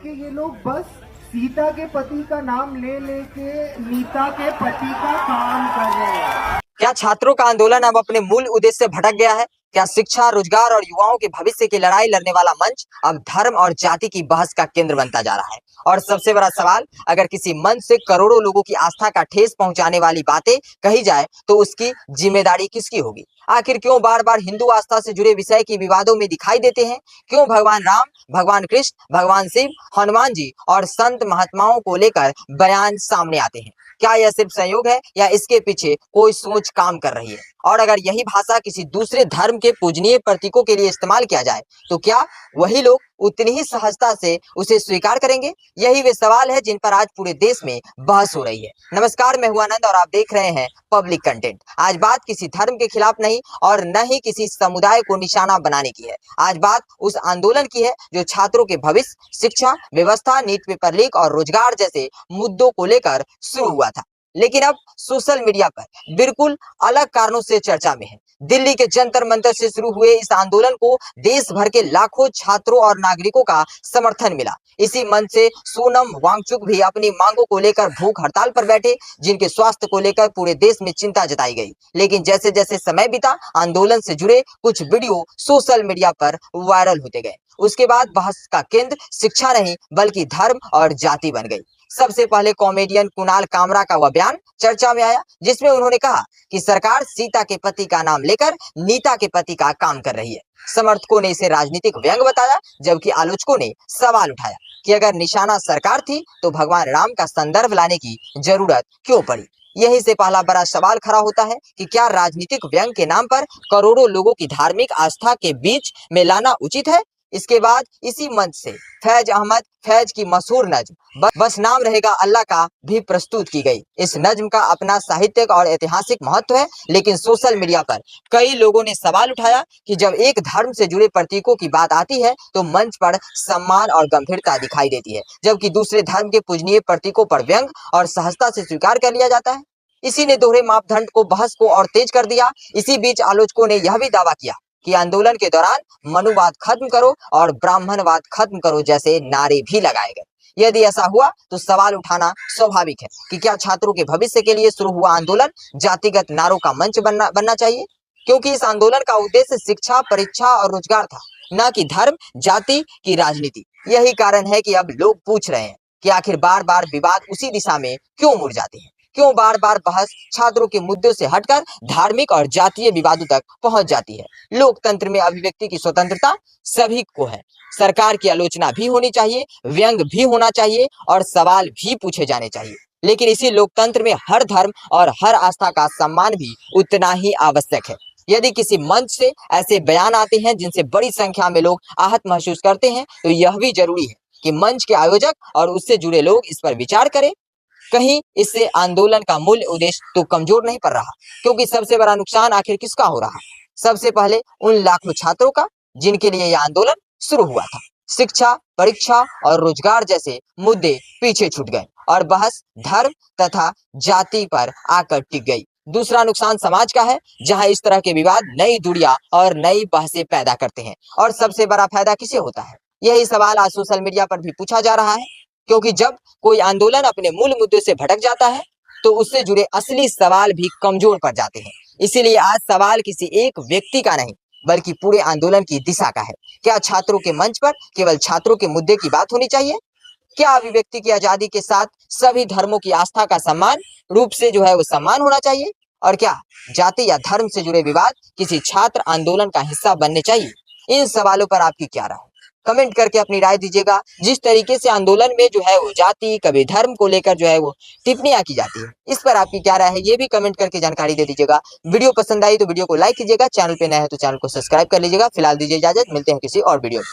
कि ये लोग बस सीता के पति का नाम ले लेके नीता के पति का काम कर रहे हैं। क्या छात्रों का आंदोलन अब अपने मूल उद्देश्य से भटक गया है? क्या शिक्षा, रोजगार और युवाओं के भविष्य की लड़ाई लड़ने वाला मंच अब धर्म और जाति की बहस का केंद्र बनता जा रहा है? और सबसे बड़ा सवाल, अगर किसी मंच से करोड़ों लोगों की आस्था का ठेस पहुंचाने वाली बातें कही जाए तो उसकी जिम्मेदारी किसकी होगी? आखिर क्यों बार बार हिंदू आस्था से जुड़े विषय की विवादों में दिखाई देते हैं? क्यों भगवान राम, भगवान कृष्ण, भगवान शिव, हनुमान जी और संत महात्माओं को लेकर बयान सामने आते हैं? क्या यह सिर्फ संयोग है या इसके पीछे कोई सोच काम कर रही है? और अगर यही भाषा किसी दूसरे धर्म के पूजनीय प्रतीकों के लिए इस्तेमाल किया जाए तो क्या वही लोग उतनी ही सहजता से उसे स्वीकार करेंगे? यही वे सवाल है जिन पर आज पूरे देश में बहस हो रही है। नमस्कार, मैं हूं आनंद और आप देख रहे हैं पब्लिक कंटेंट। आज बात किसी धर्म के खिलाफ नहीं और न ही किसी समुदाय को निशाना बनाने की है। आज बात उस आंदोलन की है जो छात्रों के भविष्य, शिक्षा व्यवस्था, नीट पेपर लीक और रोजगार जैसे मुद्दों को लेकर शुरू हुआ था, लेकिन अब सोशल मीडिया पर बिल्कुल अलग कारणों से चर्चा में है। दिल्ली के जंतर मंतर से शुरू हुए इस आंदोलन को देश भर के लाखों छात्रों और नागरिकों का समर्थन मिला। इसी मंच से सोनम वांगचुक भी अपनी मांगों को लेकर भूख हड़ताल पर बैठे, जिनके स्वास्थ्य को लेकर पूरे देश में चिंता जताई गई। लेकिन जैसे जैसे समय बीता, आंदोलन से जुड़े कुछ वीडियो सोशल मीडिया पर वायरल होते गए। उसके बाद बहस का केंद्र शिक्षा नहीं बल्कि धर्म और जाति बन गई। सबसे पहले कॉमेडियन कुणाल कामरा का वह बयान चर्चा में आया, जिसमें उन्होंने कहा कि सरकार सीता के पति का नाम लेकर नीता के पति का काम कर रही है। समर्थकों ने इसे राजनीतिक व्यंग्य बताया, जबकि आलोचकों ने सवाल उठाया कि अगर निशाना सरकार थी तो भगवान राम का संदर्भ लाने की जरूरत क्यों पड़ी? यही से पहला बड़ा सवाल खड़ा होता है कि क्या राजनीतिक व्यंग्य के नाम पर करोड़ों लोगों की धार्मिक आस्था के बीच में लाना उचित है? इसके बाद इसी मंच से फैज अहमद फैज की मशहूर नज्म बस नाम रहेगा अल्लाह का भी प्रस्तुत की गई। इस नज्म का अपना साहित्यिक और ऐतिहासिक महत्व है, लेकिन सोशल मीडिया पर कई लोगों ने सवाल उठाया कि जब एक धर्म से जुड़े प्रतीकों की बात आती है तो मंच पर सम्मान और गंभीरता दिखाई देती है, जबकि दूसरे धर्म के पूजनीय प्रतीकों पर व्यंग और सहजता से स्वीकार कर लिया जाता है। इसी ने दोहरे मापदंड को बहस को और तेज कर दिया। इसी बीच आलोचकों ने यह भी दावा किया कि आंदोलन के दौरान मनुवाद खत्म करो और ब्राह्मणवाद खत्म करो जैसे नारे भी लगाए गए। यदि ऐसा हुआ तो सवाल उठाना स्वाभाविक है कि क्या छात्रों के भविष्य के लिए शुरू हुआ आंदोलन जातिगत नारों का मंच बनना चाहिए? क्योंकि इस आंदोलन का उद्देश्य शिक्षा, परीक्षा और रोजगार था, न कि धर्म जाति की राजनीति। यही कारण है कि अब लोग पूछ रहे हैं कि आखिर बार बार विवाद उसी दिशा में क्यों मुड़ जाते हैं? क्यों बार बार बहस छात्रों के मुद्दों से हटकर धार्मिक और जातीय विवादों तक पहुंच जाती है? लोकतंत्र में अभिव्यक्ति की स्वतंत्रता सभी को है। सरकार की आलोचना भी होनी चाहिए, व्यंग भी होना चाहिए और सवाल भी पूछे जाने चाहिए, लेकिन इसी लोकतंत्र में हर धर्म और हर आस्था का सम्मान भी उतना ही आवश्यक है। यदि किसी मंच से ऐसे बयान आते हैं जिनसे बड़ी संख्या में लोग आहत महसूस करते हैं, तो यह भी जरूरी है कि मंच के आयोजक और उससे जुड़े लोग इस पर विचार करें। कहीं इससे आंदोलन का मूल उद्देश्य तो कमजोर नहीं पड़ रहा, क्योंकि सबसे बड़ा नुकसान आखिर किसका हो रहा? सबसे पहले उन लाखों छात्रों का जिनके लिए यह आंदोलन शुरू हुआ था। शिक्षा, परीक्षा और रोजगार जैसे मुद्दे पीछे छूट गए और बहस धर्म तथा जाति पर आकर टिक गई। दूसरा नुकसान समाज का है, जहां इस तरह के विवाद नई दूरियां और नई बहसें पैदा करते हैं। और सबसे बड़ा फायदा किसे होता है? यही सवाल आज सोशल मीडिया पर भी पूछा जा रहा है, क्योंकि जब कोई आंदोलन अपने मूल मुद्दे से भटक जाता है तो उससे जुड़े असली सवाल भी कमजोर पड़ जाते हैं। इसीलिए आज सवाल किसी एक व्यक्ति का नहीं बल्कि पूरे आंदोलन की दिशा का है। क्या छात्रों के मंच पर केवल छात्रों के मुद्दे की बात होनी चाहिए? क्या अभिव्यक्ति की आजादी के साथ सभी धर्मों की आस्था का समान रूप से वो सम्मान होना चाहिए? और क्या जाति या धर्म से जुड़े विवाद किसी छात्र आंदोलन का हिस्सा बनने चाहिए? इन सवालों पर आपकी क्या राय है? कमेंट करके अपनी राय दीजिएगा। जिस तरीके से आंदोलन में वो जाति, कभी धर्म को लेकर वो टिप्पणियां की जाती है, इस पर आपकी क्या राय है, ये भी कमेंट करके जानकारी दे दीजिएगा। वीडियो पसंद आई तो वीडियो को लाइक कीजिएगा, चैनल पे नए हैं तो चैनल को सब्सक्राइब कर लीजिएगा। फिलहाल दीजिए इजाजत, मिलते हैं किसी और वीडियो में।